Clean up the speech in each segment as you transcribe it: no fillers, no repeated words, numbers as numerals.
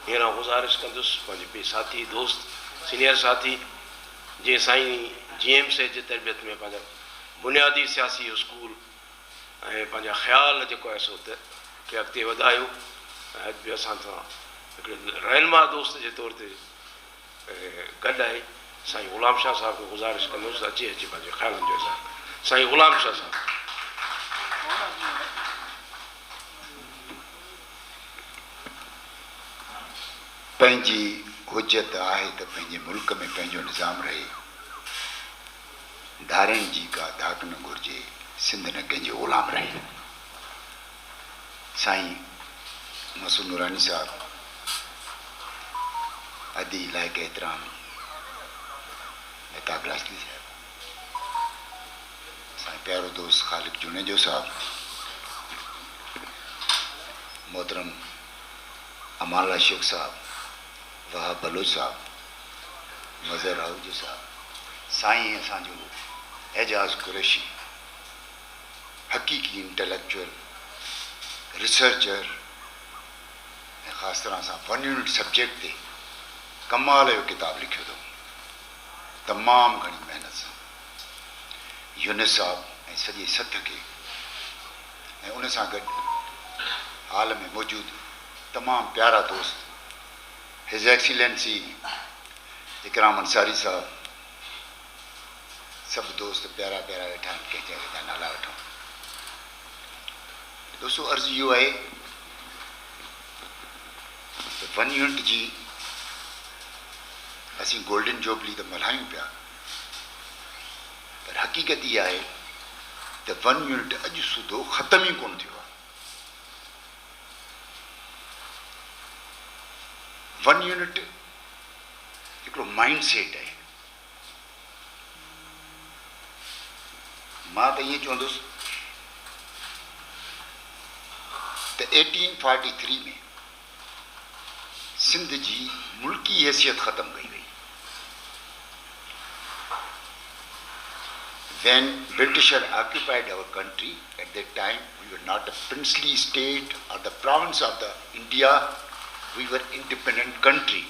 हींअर गुज़ारिश कंदुसि पंहिंजे ॿिए साथी दोस्त सीनियर साथी जीअं साईं GMC जे तरबियत में पंहिंजा बुनियादी सियासी उसूल ऐं पंहिंजा ख़्याल जेको आहे सो खे अॻिते वधायो ऐं अॼु बि असां सां हिकिड़े रहनुमा दोस्त जे तौर ते गॾु आहे साईं ग़ुलाम शाह साहिब खे गुज़ारिश कंदुसि अची पंहिंजे ख़्यालनि जो इज़हार साईं ग़ुलाम शाह साहिब। पंहिंजी हुजत आहे त पंहिंजे मुल्क में पंहिंजो निज़ाम रहे, धारनि जी का धाक न घुरिजे, सिंध न कंहिंजो ग़ुलाम रहे। साईं मसूद नूरानी साहब अदी लाइक़ एहतराम मेहताब राशदी साहब, साईं प्यारो दोस्त खालिक जुनेजो साहब, मोहतरम अमाल अशोक साहब, वहाब बलोच साहब, मज़हर आहूजा साहब, साईं असांजो एजाज़ कुरैशी हक़ीक़ी इंटेलेक्चुअल रिसर्चर ऐं ख़ासि तरह सां 1 यूनिट सब्जेक्ट ते कमाल जो किताबु लिखियो अथऊं तमामु घणी महिनत सां, यूनिट साहब ऐं सॼे सथ खे ऐं उन सां गॾु हाल में मौजूदु तमामु प्यारा दोस्त हिज एक्सीलेंसी इकराम अंसारी साहब, सभु दोस्त प्यारा प्यारा वेठा आहिनि, कंहिंजा कंहिंजा नाला वठूं। दोस्तों अर्ज़ु इहो आहे त 1 यूनिट जी असीं गोल्डन जूबली त मल्हायूं पिया, पर हक़ीक़त इहा आहे त 1 यूनिट अॼु सुधो ख़तम ई कोन थियो आहे। 1 यूनिट हिकिड़ो माइंड सेट आहे। मां त ईअं चवंदुसि त 1843 में सिंध जी मुल्की हैसियत ख़तम कई वई। When Britishers occupied our country, at that time we were not a princely state or the province of the India, we were independent country.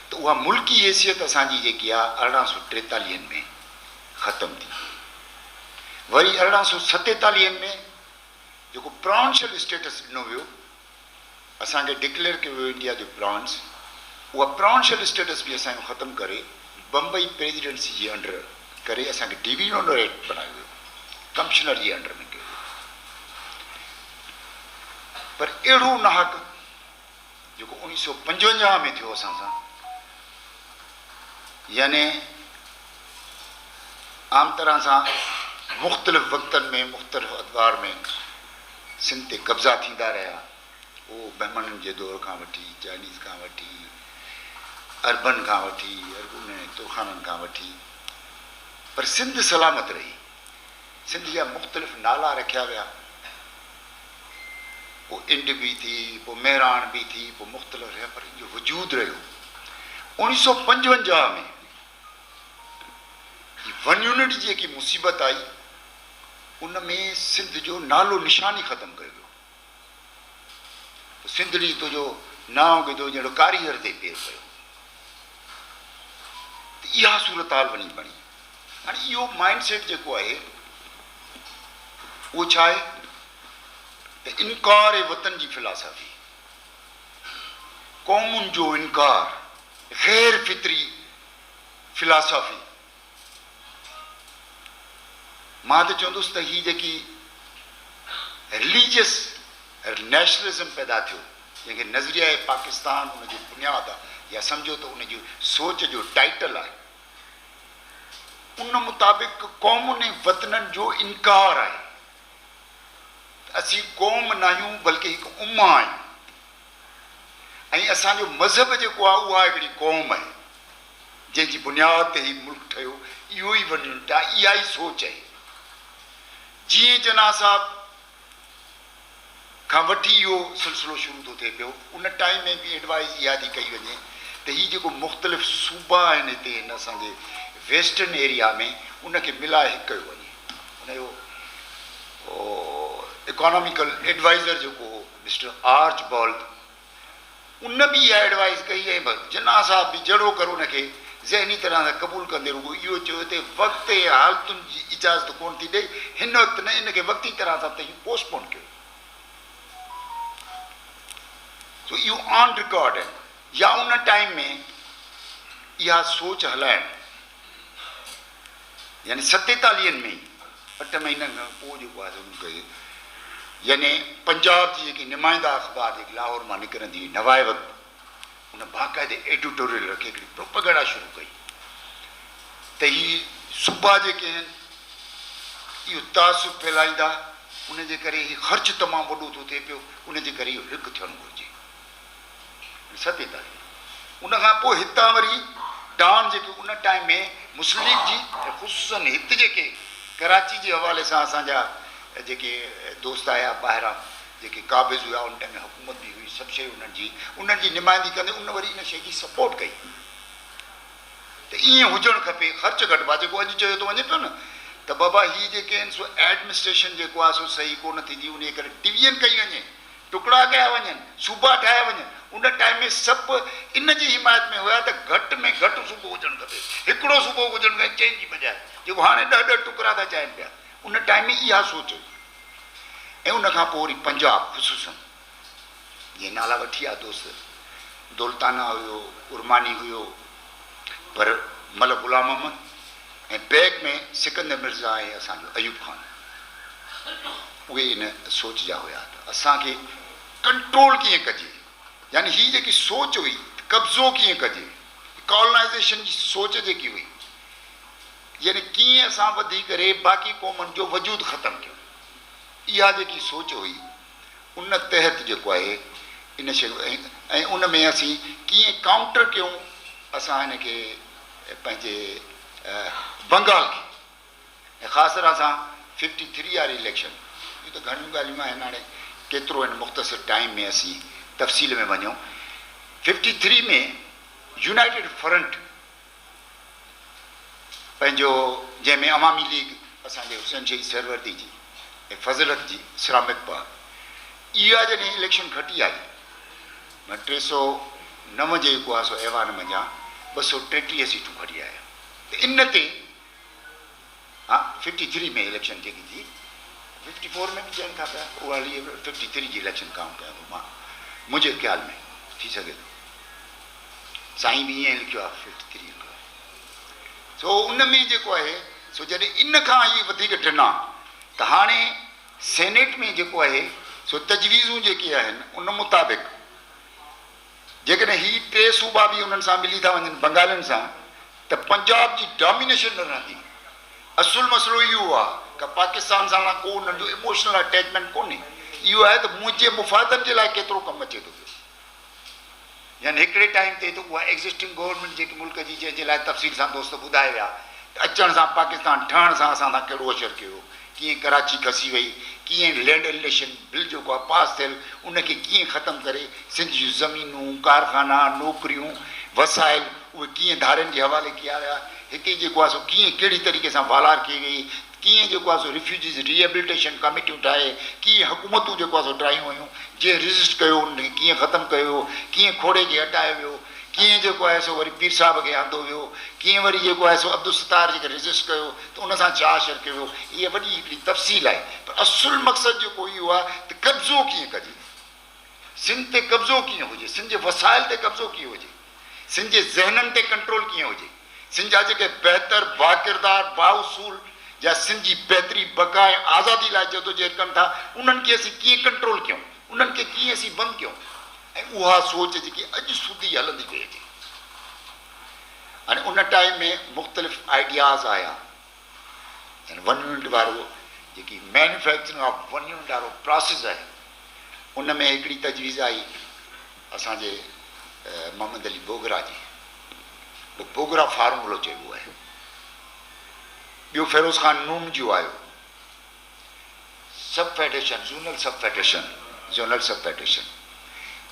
तो उहा मुल्की हैसियत असांजी जेकी आहे 1843 में ख़तम थी। वरी 1847 में जेको प्रोविंशियल स्टेटस ॾिनो वियो, असांखे डिक्लेयर कयो वियो इंडिया जो प्रोविंस, उहा प्रोविंशियल स्टेटस बि असांजो ख़तमु करे बम्बई प्रेसिडेंसी जे अंडर करे असांखे डिवीजनरेट बनायो वियो, कमिश्नर जे अंडर में कयो। पर अहिड़ो नाहक जेको 1955 में थियो असां सां, यानी आम तरह सां मुख़्तलिफ़ वक़्तनि में मुख़्तलिफ़ अदवार में सिंध ते कब्ज़ा थींदा रहिया, उहो बहमननि जे दौर खां वठी, चाइनीज़ खां वठी, अरबन खां वठी, अरबन ऐं तुर्खाननि खां वठी, पर सिंध सलामत रही। सिंध जा मुख़्तलिफ़ नाला रखिया विया, पोइ इंड बि थी, पोइ मेहराण बि थी, पोइ मुख़्तलिफ़ रहिया, पर इहो वजूद रहियो। 1955 में 1 यूनिट जी जेकी मुसीबत आई, उन में सिंध जो नालो निशानी ख़तमु कयो वियो। सिंधड़ी तुंहिंजो नाव विधो जहिड़ो कारीगर ते पेर पियो, त इहा सूरत हाल वञी बणी। हाणे इहो माइंड सेट जेको आहे उहो छा आहे त इनकार ऐं वतन जी फिलासफ़ी, क़ौमुनि जो इनकार, ग़ैर फितरी फिलासफ़ी। मां त चवंदुसि त हीअ जेकी रिलीजियस नेशनलिज़म पैदा थियो, जंहिंखे नज़रिया पाकिस्तान उनजी बुनियादु आहे, या सम्झो त उनजी सोच जो टाइटल आहे, उन मुताबिक़ क़ौमुनि ऐं वतननि जो इनकार आहे। असीं क़ौम न आहियूं बल्कि हिकु उम्मा आहियूं, ऐं असांजो मज़हब जेको आहे उहा हिकिड़ी क़ौम आहे जंहिंजी बुनियाद ते हीउ मुल्क ठहियो। इहो ई वञणु आहे, इहा ई सोच आहे। जीअं जना साहब खां वठी इहो सिलसिलो शुरू थो थिए पियो, उन टाइम में बि एडवाइस इहा थी कई वञे त हीअ जेको मुख़्तलिफ़ सूबा आहिनि हिते हिन असांजे वेस्टर्न एरिया में, उनखे मिलाए हिकु कयो वञे। उनजो इकोनॉमिकल एडवाइज़र जेको हो मिस्टर आर्चबॉल्ड उन बि इहा एडवाइस कई ऐं जिन्ना साहब बि जहिड़ो करो हुनखे ज़हनी तरह सां क़बूल कंदे रुगो इहो चयो हिते वक़्त ऐं हालतुनि जी इजाज़त कोन थी ॾे हिन वक़्तु न हिनखे वक़्ती तरह सां तव्हां पोस्टपोन कयो सो इहो ऑन रिकॉर्ड आहे या उन टाइम में इहा सोच हलाइण यानी 47 में ई 8 महीननि खां पोइ जेको आहे कयो यानी पंजाब जी जेकी नुमाइंदा अख़बार जेकी लाहौर मां निकिरंदी हुई नवाए वक़्तु उन बाक़ाइदे एडिटोरियल रखे हिकिड़ी प्रोपगेंडा शुरू कई त हीअ सूबा जेके आहिनि इहो तासुब फैलाईंदा उनजे करे हीउ ख़र्चु तमामु वॾो थो थिए पियो उनजे करे इहो हिकु थियणु घुरिजे 47 उनखां पोइ हितां वरी डान जेके उन टाइम में मुस्लिम लीग जी ख़ुसूसन हिते जेके कराची जे हवाले सां असांजा जेके दोस्त आया ॿाहिरां जेके क़ाबिज़ हुआ उन टाइम में हुकूमत बि हुई सभु शइ उन्हनि जी नुमाइंदी कंदे उन वरी इन शइ जी सपोर्ट कई त ईअं हुजणु खपे ख़र्चु घटि आहे जेको अॼु चयो थो वञे पियो न त बाबा हीअ जेके आहिनि सो एडमिनिस्ट्रेशन जेको आहे सो सही कोन थींदी उन करे डिवीजन कई वञे टुकड़ा कया वञनि सूबा ठाहिया वञनि उन टाइम में सभु इन जी हिमायत में हुया त घटि में घटि सूबो हुजणु खपे हिकिड़ो सूबो हुजणु खपे चइनि जी बजाए जेको हाणे 10 टुकड़ा था चाहिनि पिया उन टाइम में इहा सोच हुई ऐं उनखां पोइ वरी पंजाब ख़ुसूसन जीअं नाला वठी आहे दोस्त दौलताना हुयो उर्मानी हुयो पर मलिक ग़ुलाम अहमद ऐं बैग में सिकंदर मिर्ज़ा ऐं असांजो अयूब खान उहे इन सोच जा हुया त असांखे कंट्रोल कीअं कजे यानी हीअ जेकी सोच हुई कब्ज़ो कीअं कजे कॉलोनाइज़ेशन जी सोच जेकी हुई यानी कीअं असां वधी करे बाक़ी क़ौमुनि जो वजूद ख़तमु कयो इहा जेकी सोच हुई उन तहत जेको आहे इन शइ ऐं उन में असीं कीअं काउंटर कयूं असां हिन खे पंहिंजे बंगाल खे ऐं ख़ासि तरह सां 53 वारी इलेक्शन इहो त घणियूं ॻाल्हियूं आहिनि हाणे केतिरो हिन मुख़्तसिर टाइम में असीं तफ़सील में वञूं 53 में यूनाइटेड फ्रंट पंहिंजो जंहिंमें अवामी लीग असांजे हुसैन शहीद सरवर्दी जी ऐं फज़लत जी इस्लामिक पार्टी इहा जॾहिं इलेक्शन खटी आई 309 जेको आहे सो ऐवान मंझां 233 सीटूं खटी आया त इन ते हा 53 में इलेक्शन जेकी थी 54 में बि चइनि था पिया उहा 53 जी इलेक्शन काउंट कयां थो मां मुंहिंजे ख़्याल में थी सघे थो साईं बि ईअं लिखियो आहे 53 सो उन में जेको आहे सो जॾहिं इन खां ई वधीक ॾिना त हाणे सेनेट में जेको आहे सो तजवीज़ूं जेके आहिनि उन मुताबिक़ जेकॾहिं हीअ 3 सूबा बि उन्हनि सां मिली था वञनि बंगालियुनि सां त पंजाब जी डोमिनेशन न रहंदी असुलु मसइलो इहो आहे त पाकिस्तान सां को उन्हनि जो इमोशनल अटैचमेंट कोन्हे इहो आहे त मुंहिंजे मुफ़ादनि जे लाइ केतिरो कमु अचे थो पियो यानी हिकिड़े टाइम ते त उहा एग्ज़िस्टिंग गवर्नमेंट जेकी मुल्क जी जंहिंजे लाइ तफ़सील सां दोस्त ॿुधाए विया त अचण सां पाकिस्तान ठहण सां असां सां कहिड़ो असरु कयो कीअं कराची खसी वई कीअं लैंड एलिनेशन बिल जेको आहे पास थियल उनखे कीअं ख़तमु करे सिंध जूं ज़मीनूं कारखाना नौकरियूं वसाइल उहे कीअं धारनि जे हवाले कया विया हिते जेको आहे सो कीअं कहिड़ी तरीक़े सां वालार कई वई कीअं जेको आहे सो रिफ्यूजीज़ रिहेबिलिटेशन कमिटियूं ठाहे कीअं हुकूमतूं जेको आहे सो ठाहियूं हुयूं जंहिं रजिस्ट कयो उनखे कीअं ख़तमु कयो कीअं खोड़े खे हटायो वियो कीअं जेको आहे सो वरी पीर साहिब खे आंदो वियो कीअं वरी जेको आहे सो अब्दुल सत्तार जेके रजिस्ट कयो त उन सां छा असरु कयो इहा वॾी हिकिड़ी तफ़सील आहे पर असुलु मक़सदु जेको इहो आहे त कब्ज़ो कीअं कजे सिंध ते कब्ज़ो कीअं हुजे सिंध जे वसाइल ते कब्ज़ो कीअं हुजे सिंध जे ज़हननि ते कंट्रोल कीअं हुजे सिंध जा जेके बहितर बाकिरदार बाउसूल या सिंध जी बहितरी बक़ाए आज़ादी लाइ जदोजहद कनि था उन्हनि खे असीं कीअं कंट्रोल कयूं उन्हनि खे कीअं असीं बंदि कयूं ऐं उहा सोच जेकी अॼु सूदी हलंदी पई अचे हाणे उन टाइम में मुख़्तलिफ़ आइडियाज़ आया वन यूनिट वारो जेकी मैन्युफैक्चरिंग ऑफ वन यूनिट वारो प्रोसेस आहे उन में हिकिड़ी तजवीज़ आई असांजे मोहम्मद अली बोगरा जी बोगरा फार्मूलो चइबो आहे ॿियो फिरोज़ ख़ान नून जो आयो सब फेडरेशन जोनल सब फेडरेशन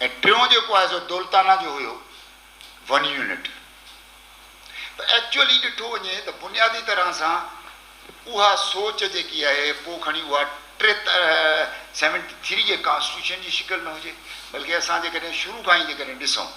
ऐं टियों जेको आहे सो दौलताना जो हुयो वन यूनिट त एक्चुअली ॾिठो वञे त बुनियादी तरह सां उहा सोच जेकी आहे पोइ खणी उहा 73 जे कॉन्स्टिट्यूशन जी शिकल में हुजे, बल्कि असां जेकॾहिं शुरू खां ई जेकॾहिं ॾिसूं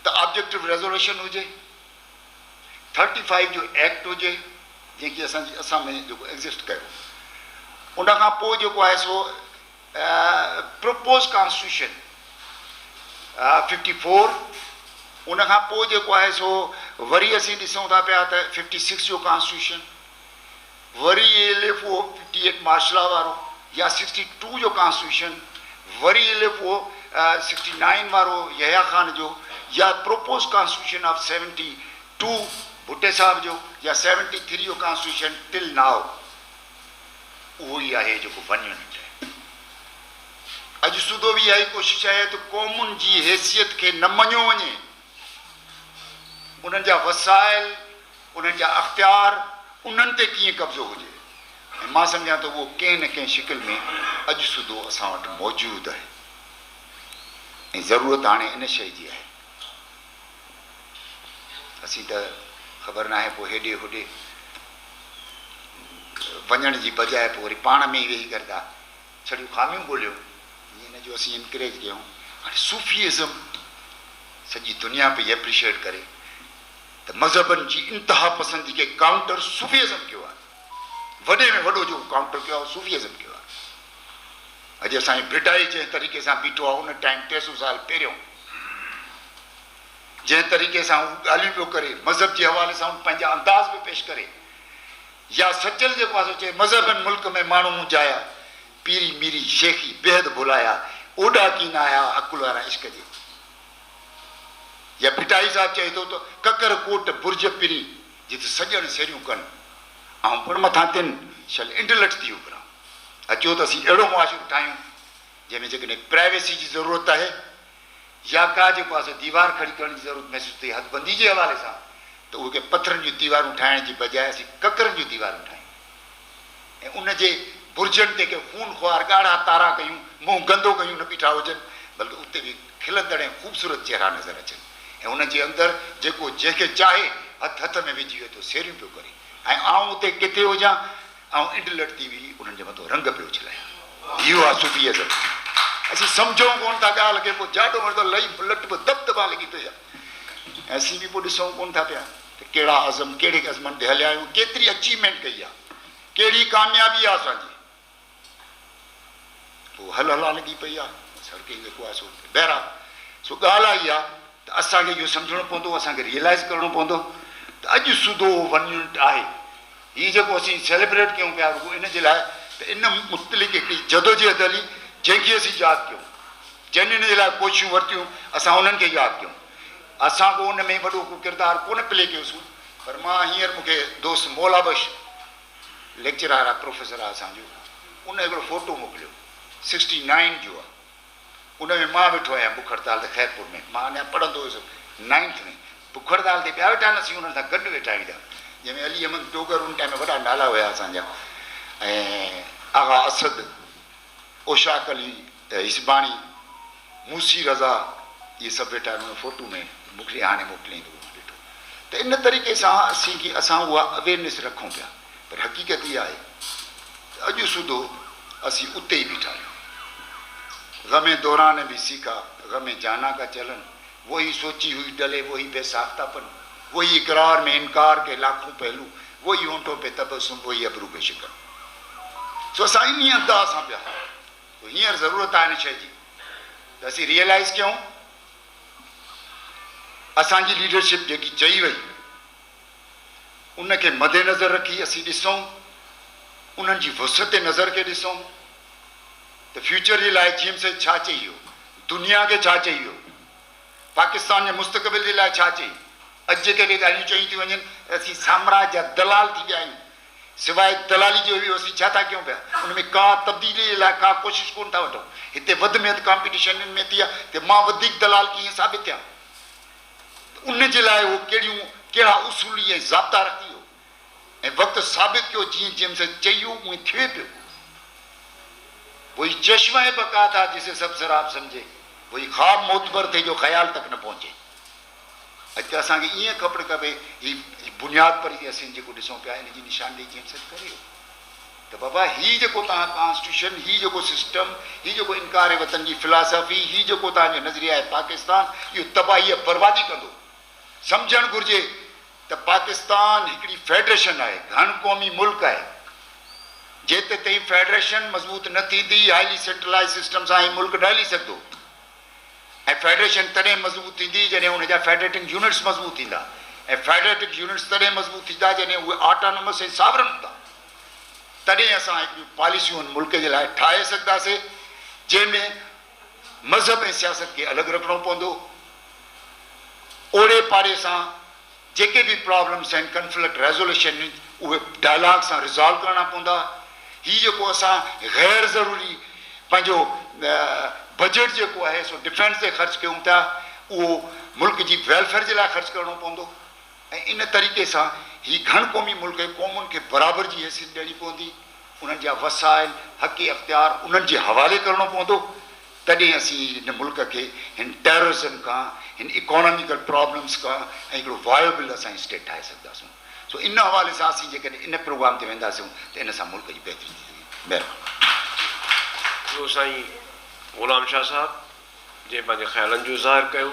त ऑब्जेक्टिव रेज़ोल्यूशन हुजे, 35 जो एक्ट हुजे जंहिंखे असां में जेको एग्ज़िस्ट कयो, उन खां पोइ जेको आहे सो प्रपोज कॉन्स्टिट्यूशन 54, उन खां पोइ जेको आहे सो वरी असीं ॾिसूं था पिया त 56 जो कॉन्स्टिट्यूशन, वरी ये लिखो 58 मार्शल लॉ वारो या 62 जो कॉन्स्टिट्यूशन, वरी लिखो 69 वारो यहया खान जो, या प्रोपोज कॉन्स्टिट्यूशन ऑफ 72 भुट्टे साहब जो, या 73 जो कॉन्स्टिट्यूशन टिल नाउ, उहो ई आहे जेको वञणु चाहे। अॼु सूदो बि इहा ई कोशिशि आहे त क़ौमुनि जी हैसियत खे न मञियो वञे, उन्हनि जा वसाइल, उन्हनि जा अख़्तियार, उन्हनि ते कीअं कब्ज़ो हुजे। ऐं मां सम्झां थो उहो कंहिं न कंहिं शिकिल में अॼु सूदो असां वटि मौजूदु आहे, ऐं ज़रूरत हाणे इन शइ जी आहे। असीं त ख़बर न आहे पोइ हेॾे होॾे वञण जी बजाए पोइ वरी पाण में ई वेही करे था छड़ियूं ख़ामियूं ॻोल्हियूं, हिन जो असीं इनकरेज कयूं। हाणे सूफ़ीइज़म सॼी दुनिया पई एप्रिशिएट करे त मज़हबनि जी इंतिहा पसंदी खे काउंटर सूफ़ीइज़म कयो आहे, वॾे में वॾो जो काउंटर कयो आहे सूफ़ीइज़म कयो आहे। अॼु असांजी ब्रिटाई जंहिं तरीक़े सां बीठो आहे, उन टाइम 300 साल पहिरियों जंहिं तरीक़े सां हू ॻाल्हियूं पियो करे, मज़हब जे हवाले सां पंहिंजा अंदाज़ बि पेश करे, या सचल जेको आहे चए मज़हबनि मुल्क में माण्हू मुंझाया, पीरी मीरी शेखी बेहद भुलाया, ओॾा कीन आया अकुल वारा इश्क जे, या भिटाई साहिबु चए थो त ककर कोट बुर्ज पिरी जिते सॼण सेरियूं कनि, ऐं पिण मथां तिन शल इंटलेक्ट थी उभरां। अचो त असीं अहिड़ो मुआशिरो ठाहियूं जंहिंमें जेकॾहिं प्राइवेसी जी ज़रूरत आहे, या का जेको आहे दीवार खड़ी करण जी ज़रूरत महसूसु थिए हदबंदी जे हवाले सां, त उहे पथरनि जूं दीवारूं ठाहिण जी बजाए असीं ककरनि जूं दीवारूं ठाहियूं, ऐं उन जे बुर्जनि ते के खून खुआर ॻाढ़ा तारा कयूं, मुंहुं गंदो कयूं, न बीठा हुजनि, बल्कि उते बि खिलंदड़ ऐं ख़ूबसूरत चेहरा नज़र अचनि, ऐं उन जे अंदरि जेको जंहिंखे चाहे हथ में विझी वेठो सेरियूं पियो करे, ऐं आउं उते किथे हुजां ऐं इंटलेक्ट थी बि उन्हनि जे मथां रंग पियो छिलायां। इहो आहे सूफ़ीइज़म। असीं सम्झूं कोन था ॻाल्हि खे, पोइ जाॾो मर्दो लही लट बि दबदबा लॻी पई आहे, ऐं असीं बि पोइ ॾिसूं कोन था पिया त कहिड़ा अज़म कहिड़े अज़मनि ते हलिया आहियूं, केतिरी अचीवमेंट कई आहे, कहिड़ी कामयाबी आहे असांजी, पोइ हल हला लॻी पई आहे सड़कें जेको आहे सो। बहिरां सो ॻाल्हि आई आहे त असांखे इहो सम्झणो पवंदो, असांखे रियलाइज़ करिणो पवंदो त अॼु सूदो वञणु आहे। हीउ जेको असीं सेलिब्रेट कयूं पिया रुॻो इन जे लाइ त इन मुख़्तलिफ़ हिकिड़ी जदोजहद हली जंहिंखे असीं यादि कयूं, जंहिं इन जे लाइ कोशिशूं वरितियूं, असां उन्हनि खे यादि कयूं। असां को उन में वॾो को किरदारु कोन प्ले कयोसीं, पर मां हींअर मूंखे दोस्त मौलाबश लेक्चरार आहे, प्रोफेसर आहे असांजो, उन हिकिड़ो फ़ोटो मोकिलियो 69 जो आहे, उन में मां वेठो आहियां बुख हड़ताल ते ख़ैरपुर में, मां अञा पढ़ंदो हुयुसि 9th में, बुख हड़ताल ते ॿिया वेठा नसीं उन्हनि सां गॾु वेठा आहियूं, जंहिंमें अली अहमद डोगर उन टाइम में वॾा नाला हुया असांजा, ऐं आगा असद, ओशाक अली हिसबाणी, मूसी रज़ा, इहे सभु वेठा आहिनि। उन फ़ोटो में मूंखे हाणे मोकिलींदो ॾिठो त इन तरीक़े सां असां उहा अवेयरनेस रखूं पिया, पर हक़ीक़त इहा आहे त अॼु सूदो असीं उते ई बीठा आहियूं। ग़मे दौरान भी सीखा, ग़मे जाना का चलन, वही सोची हुई डले वही बेसाख्तापन, वही इकरार में इनकार के लाखों पहलू, वही होंठों पे तबस्सुम, वही अबरू पे शिकन। सो असां इन अंदाज़ सां पिया, तो हींअर ज़रूरत आहे इन शइ जी त असीं रियलाइज़ कयूं, असांजी लीडरशिप जेकी चई वई उनखे मद्देनज़र रखी असीं ॾिसूं, उन्हनि जी वुसअत नज़र खे ॾिसूं त फ्यूचर जे लाइ जीएम से छा चई हो, दुनिया खे छा चई हो, पाकिस्तान जे मुस्तक़बिल जे लाइ छा चई। अॼु जेके ॻाल्हियूं चई थियूं वञनि, असीं साम्राज्य जा दलाल थी विया आहियूं, सवाइ दलाली जो बि असीं छा था कयूं पिया, उन में का तब्दीली जे लाइ का कोशिशि कोन था वठूं। हिते वधि में वधि कॉम्पिटिशन में थी आहे त मां वधीक दलाल कीअं साबित थियां, उन जे लाइ उहो कहिड़ा उसूली ऐं ज़ाब्ता रखी हो ऐं वक़्तु साबित कयो, जीअं जीअं से चई हो उएं थिए पियो। वही चश्मा बका था जिसे सब शराब समझे, वही ख्वाब मोतबर थे जो ख्याल तक न पहुचे। अॼु असांखे ईअं ख़बर खपे, ही बुनियाद पर असीं जेको ॾिसूं पिया इन जी निशानदेही जीअं सॾु करे تو بابا ہی جو کانسٹیٹیوشن ہی جو سسٹم ہی جو انکار وطن کی فلاسفی ہی جو نظریہ ہے پاکستان یہ تباہی بربادی کندو سمجھن گرجے تو پاکستان ہکڑی فیڈریشن ہے گھن قومی ملک ہے جیتے تھی فیڈریشن مضبوط نہ تھی ہائیلی سینٹرلائز سسٹم سے ملک نہ ہلی سکدو فیڈریشن تڏहिं مضبوط تھی جڏहिं ان جا فیڈریٹنگ یونٹس مضبوط थींदा فیڈریٹنگ یونٹس تڏहिं مضبوط थींदा जॾहिं उहे ऑटोनोमस ऐं सावरन हूंदा तॾहिं असां हिकिड़ियूं पॉलिसियूं मुल्क जे लाइ ठाहे सघंदासीं जंहिंमें मज़हब ऐं सियासत खे अलॻि रखिणो पवंदो ओड़े पाड़े सां जेके बि प्रॉब्लम्स आहिनि कंफ्लिक्ट रेज़ोल्यूशन उहे डायलॉग सां रिज़ॉल्व करणा पवंदा हीउ जेको असां ग़ैर ज़रूरी पंहिंजो बजट जेको आहे सो डिफेंस ते ख़र्चु कयूं था उहो मुल्क जी वेलफेयर जे लाइ ख़र्चु करणो पवंदो ऐं इन तरीक़े सां हीउ घण क़ौमी मुल्क क़ौमुनि खे बराबरि जी हैसियत ॾियणी पवंदी उन्हनि जा वसाइल हक़ इख़्तियार उन्हनि जे हवाले करिणो पवंदो तॾहिं असीं हिन मुल्क खे हिन टेररिज़म खां हिन इकोनॉमिकल प्रॉब्लम्स खां ऐं हिकिड़ो वायबल असां स्टेट ठाहे सघंदासीं सो इन हवाले सां असीं जेकॾहिं इन प्रोग्राम ते वेंदासीं त इन सां मुल्क जी बहितरी थींदी। महिरबानी। साईं ग़ुलाम शाह साहब जंहिं पंहिंजे ख़्यालनि जो इज़हार कयो।